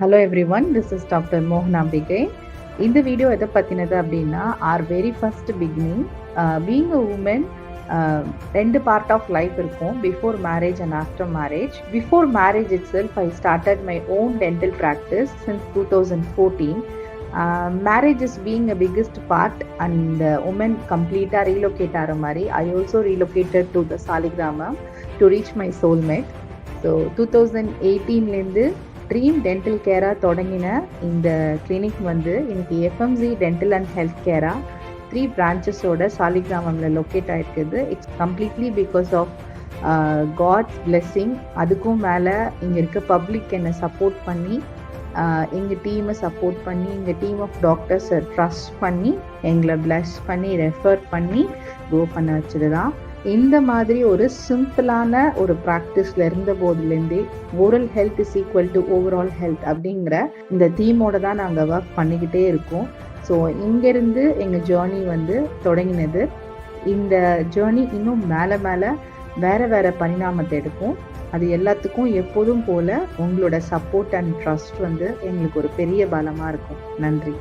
Hello everyone, this is doctor Mohanambigai. இந்த video எதை பற்றினது அப்படின்னா, at very first beginning. Being a woman, ரெண்டு பார்ட் ஆஃப் லைஃப் இருக்கும், before marriage and after marriage. Before marriage itself I started my own dental practice since 2014. Marriage is being a biggest part and woman கம்ப்ளீட்டாக relocate ஆகிற மாதிரி I also relocated to the Saligramam to reach my soulmate. So 2018லேருந்து dream dental கேராக தொடங்கின இந்த clinic வந்து இன்னைக்கு FMC dental and health கேரா 3 பிரான்ச்சஸோட சாலிகிராமமில் லொக்கேட் ஆகிருக்குது. It's completely because of God's blessing. அதுக்கும் மேலே இங்கே இருக்க பப்ளிக் என்னை சப்போர்ட் பண்ணி, எங்கள் டீமை சப்போர்ட் பண்ணி, எங்கள் டீம் ஆஃப் டாக்டர்ஸை ட்ரஸ்ட் பண்ணி, எங்களை பிளஸ் பண்ணி, ரெஃபர் பண்ணி கோ பண்ண வச்சது தான். இந்த மாதிரி ஒரு சிம்பிளான ஒரு ப்ராக்டிஸில் இருந்த போதுலேருந்தே oral health is equal to overall health அப்படிங்கிற இந்த தீமோட தான் நாங்கள் ஒர்க் பண்ணிக்கிட்டே இருக்கோம். ஸோ இங்கேருந்து எங்கள் ஜேர்னி வந்து தொடங்கினது. இந்த ஜேர்னி இன்னும் மேலே மேலே வேறு பரிணாமத்தை எடுக்கும். அது எல்லாத்துக்கும் எப்போதும் போல் உங்களோட சப்போர்ட் அண்ட் ட்ரஸ்ட் வந்து எங்களுக்கு ஒரு பெரிய பலமாக இருக்கும். நன்றி.